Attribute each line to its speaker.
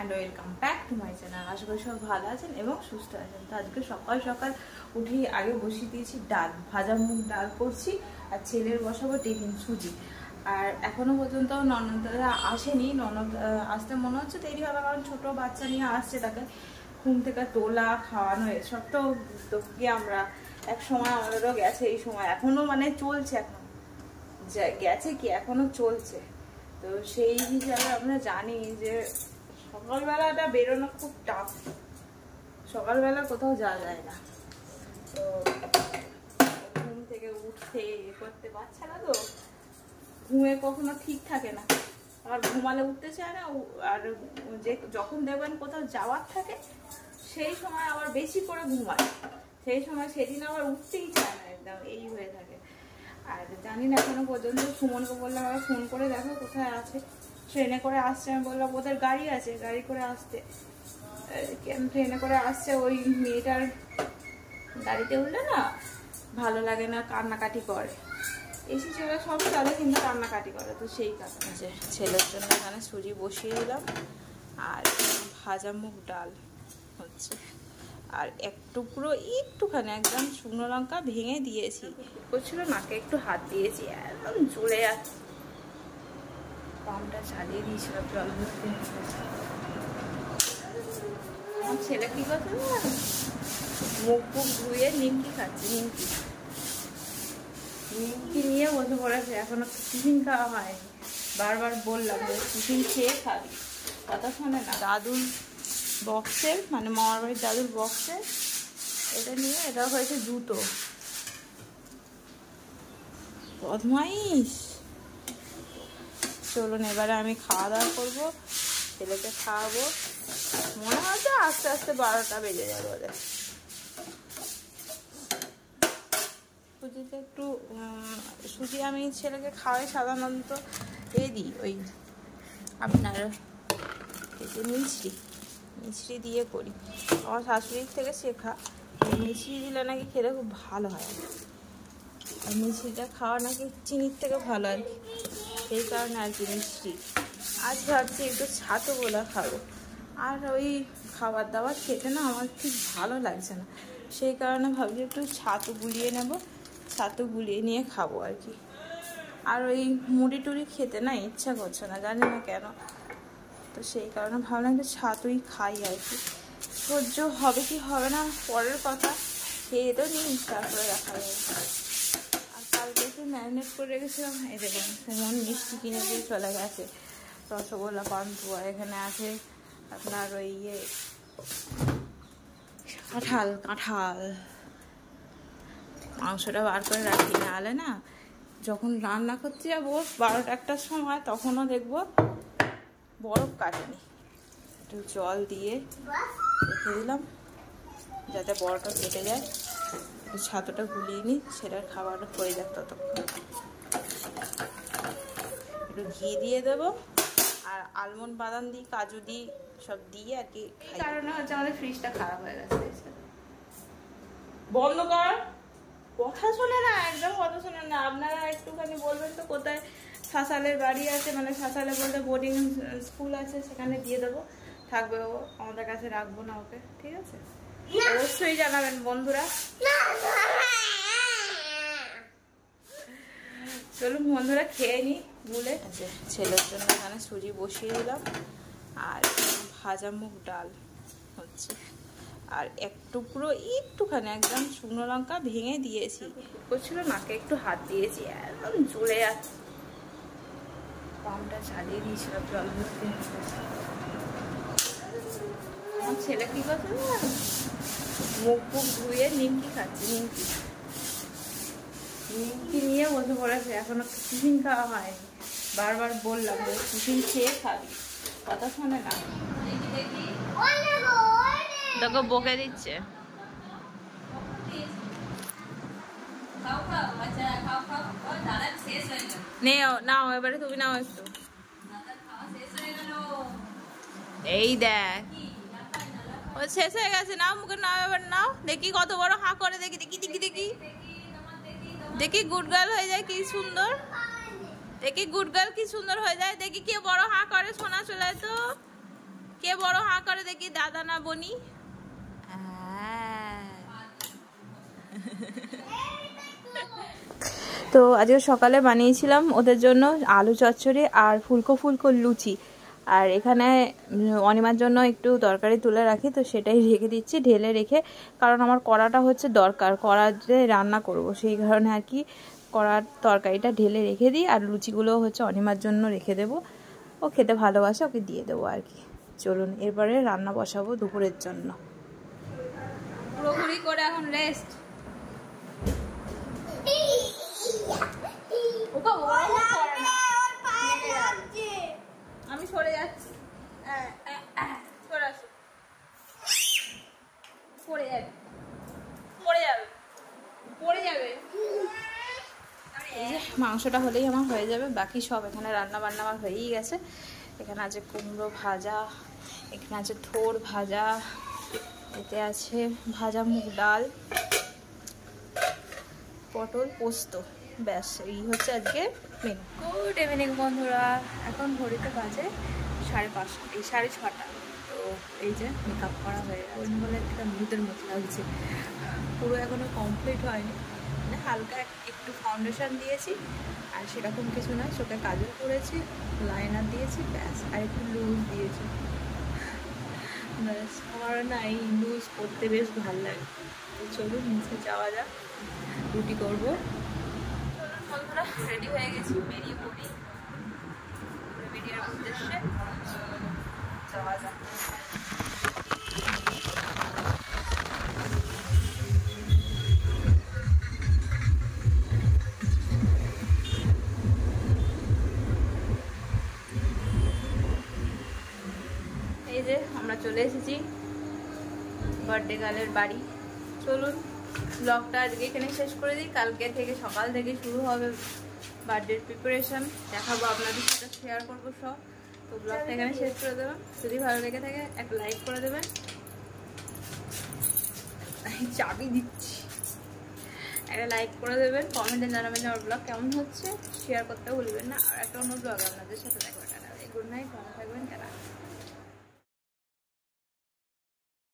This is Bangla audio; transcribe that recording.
Speaker 1: And welcome back to my channel. আশা করি সব ভালো আছেন এবং সুস্থ আছেন। তো আজকে সকাল সকাল উঠে আগে বসিয়ে দিয়েছি ডাল, ভাজা মুগ ডাল করছি, আর ছেলের বসাবো টিফিন সুজি। আর এখনো পর্যন্ত ননদরা আসেনি, ননদ আসতে মনে হচ্ছে দেরি হবে, কারণ ছোট বাচ্চা নিয়ে আসছে, তাকে ঘুম থেকে তোলা, খাওয়ানো এসব তো কি আমরা এক সময় আমাদেরও গেছে, এই সময় এখনো মানে চলছে, এখন গেছে কি এখনো চলছে। তো সেই হিসাবে আমরা জানি যে সকালবেলাটা বেরোনো খুব টাফ, সকালবেলা কোথাও যাওয়া যায় না। তো ঘুম থেকে উঠতে করতে বাচ্চারা তো ঘুমে কখনো ঠিক থাকে না, আর ঘুমালে উঠতে চায় না। আর যে যখন দেখবেন কোথাও যাওয়ার থাকে সেই সময় আবার বেশি করে ঘুমায়, সেই সময় সেদিন আবার উঠতেই চায় না, একদম এই হয়ে থাকে। আর জানি না এখনো পর্যন্ত। সুমনকে বললাম আবার ফোন করে দেখো কোথায় আছে, ট্রেনে করে আসছে। আমি বললাম ওদের গাড়ি আছে, গাড়ি করে আসতে, ট্রেনে করে আসছে। ওই মেয়েটার গাড়িতে উঠলে না ভালো লাগে না, কান্নাকাটি করে। এসি চলে সব চলে, কিন্তু কান্নাকাটি করে, তো সেই কারণে যে ছেলের জন্য এখানে সুজি বসিয়ে দিলাম, আর ভাজা মুগ ডাল হচ্ছে, আর এক টুকরো একটুখানি একদম শুকনো লঙ্কা ভেঙে দিয়েছি। করছিল নাকে একটু হাত দিয়েছি, একদম জ্বলে যাচ্ছে। পাম্পটা চালিয়ে দিয়েছিলাম, জল ভর্তি। আমার ছেলে কি করছে না, মুখ ফুক ধুয়ে নিমকি খাচ্ছে। নিমকি নিয়ে বসে পড়েছে, এখনো টিফিন খাওয়া হয়নি। বারবার বললাম যে টিফিন খেয়ে খাবি, কথা শোনে না। দাদুর বক্সের, মানে মামার বাড়ির দাদুর বক্সের এটা নিয়ে, এটা হয়েছে জুতো। বদমাইশ। চলুন এবারে আমি খাওয়া দাওয়া করবো, ছেলেকে খাওয়াবো। মনে হচ্ছে আস্তে আস্তে 12টা বেজে যাবে ওদের। সুজিতে একটু সুজি আমি ছেলেকে খাওয়াই সাধারণত দিই ওই আপনার এই যে মিছরি দিয়ে করি। আমার শাশুড়ির থেকে শেখা, মিছরি দিলে নাকি খেতে খুব ভালো হয়, আর মিছরিটা খাওয়া নাকি চিনির থেকে ভালো আর কি, সেই কারণে আর কি মিছরি। আজ ভাবছি একটু ছাতু গোলা খাবো, আর ওই খাবার দাবার খেতে না আমার ঠিক ভালো লাগছে না, সেই কারণে ভাবছি একটু ছাতু গুলিয়ে নেব, ছাতু গুলিয়ে নিয়ে খাবো আর কি। আর ওই মুড়ি টুড়ি খেতে না ইচ্ছা করছে না, জানি না কেন। তো সেই কারণে ভাবলাম একটু ছাতুই খাই আর কি। সহ্য হবে কি হবে না পরের কথা, খেয়ে তো নিই, তারপরে দেখা যাবে। আর কালকে একটু ম্যারিনেট করে রেখেছিলাম। এই দেখুন সুমন মিষ্টি কিনে দিয়ে চলে গেছে, রসগোল্লা, পান্তুয়া, এখানে আছে আপনার ওই কাঁঠাল। মাংসটা বার করে রাখি, নাহলে না যখন রান্না করতে যাবো 12টা-1টার সময়, তখনও দেখবো বরফ কাটেনি। একটু জল দিয়ে রেখে দিলাম যাতে বরফটা কেটে যায়। একটু ছাতুটা গুলিয়ে নিই, ছেলের খাবারটা হয়ে যাক ততক্ষণ। একটু ঘি দিয়ে দেবো, আর আলমন্ড, বাদাম দিই, কাজু দিই, সব দিয়ে আর কি। এই কারণে হচ্ছে আমাদের ফ্রিজটা খারাপ হয়ে গেছে। বন্ধ কর, কথা শোনে না, একদম কথা শোনে না। আপনারা একটুখানি বলবেন তো কোথায় শাসালের বাড়ি আছে, মানে শাসালে বলতে বোর্ডিং স্কুল আছে, সেখানে দিয়ে দেবো, থাকবে ও, আমাদের কাছে রাখবো না ওকে, ঠিক আছে? অবশ্যই জানাবেন বন্ধুরা। চলুন বন্ধুরা খেয়ে নিই ভুলে। ছেলের জন্য এখানে সুজি বসিয়ে দিলাম, আর ভাজা মুগ ডাল হচ্ছে, আর এক টুকরো একটুখানি একদম শুকনো লঙ্কা ভেঙে দিয়েছি। করছিল নাকে একটু হাত দিয়েছি, একদম জ্বলে যাচ্ছে। পাম্পটা চালিয়ে দিয়েছিলাম, জল ভর্তি। আমার ছেলে কি করছে না, মুখ ফুক ধুয়ে নিমকি খাচ্ছে। নিমকি নিয়ে বসে পড়েছে, এখনো টিফিন খাওয়া হয়নি। বারবার বললাম যে টিফিন খেয়ে খাবি, কথা শোনে না। তোকে বকে দিচ্ছে। নাও এবারে তুমি নাও একটু। এই দেখ ও শেষ হয়ে গেছে, নাও মুখে নাও, এবার নাও। দেখি কত বড় হাঁ করে, দেখি দেখি দেখি দেখি দেখি গুড গার্ল হয়ে যায় কি সুন্দর, দেখি গুড গার্ল কি সুন্দর হয়ে যায়। দেখি কে বড় হাঁ করে, সোনা চলে তো, কে কে বড় হাঁ করে দেখি, দাদা না বনি? তো আজকে সকালে বানিয়েছিলাম ওদের জন্য আলু চচ্চড়ি আর ফুলকো ফুলকো লুচি। আর এখানে অনিমার জন্য একটু তরকারি তুলে রাখি, তো সেটাই রেখে দিচ্ছি ঢেলে রেখে, কারণ আমার কড়াটা হচ্ছে দরকার, কড়াতে রান্না করব, সেই কারণে আর কি কড়ার তরকারিটা ঢেলে রেখে দিই। আর লুচিগুলো হচ্ছে অনিমার জন্য রেখে দেবো, ও খেতে ভালোবাসে, ওকে দিয়ে দেবো আর কি। চলুন এরপরে রান্না বসাবো দুপুরের জন্য। পুরোপুরি করে এখন রেস্ট। আমি সরে যাচ্ছি, পড়ে যাবে পড়ে যাবে পড়ে যাবে। এই যে মাংসটা হলেই আমার হয়ে যাবে, বাকি সব এখানে রান্না বান্না আমার হয়েই গেছে। এখানে আছে কুমড়ো ভাজা, এখানে আছে থোড় ভাজা, এতে আছে ভাজা মুগ ডাল, পটল পোস্ত, ব্যাস এই হচ্ছে আজকে মেনু। গুড ইভিনিং বন্ধুরা, এখন ঘড়িতে বাজে 5:30, এই 6:30। তো এই যে মেকআপ করা হয়ে গেছে, বলে একটা ভূতের মতো লাগছে, পুরো এখনো কমপ্লিট হয়নি, মানে হালকা একটু ফাউন্ডেশন দিয়েছি আর সেরকম কিছু নয়, চোখে কাজল করেছি, লাইনার দিয়েছি, ব্যাস, আর একটু লুজ দিয়েছি, ব্যাস। আমার না এই লুজ করতে বেশ ভালো লাগে। তো চলুন নিচে যাওয়া যাক, রুটি করবো। চলুন বন্ধুরা, রেডি হয়ে গেছি, বেরিয়ে পড়ি ভিডিওর উদ্দেশ্যে, যাওয়া যাক। এই যে আমরা চলে এসেছি বার্থডে গার্লের বাড়ি। চলুন ব্লগটা আজকে এখানে শেষ করে দিই, কালকে থেকে সকাল থেকে শুরু হবে বার্থডের প্রিপারেশন, দেখাবো আপনাদের সাথে, শেয়ার করবো সব। তো ব্লগটা এখানে শেষ করে দেবেন, যদি ভালো লেগে থাকে একটা লাইক করে দেবেন, চাবি দিচ্ছি, একটা লাইক করে দেবেন, কমেন্টে জানাবেন আমার ব্লগ কেমন হচ্ছে, শেয়ার করতে ভুলবেন না। আর একটা অন্য ব্লগ আপনাদের সাথে দেখা, গুড নাইট, ভালো থাকবেন, টাটা।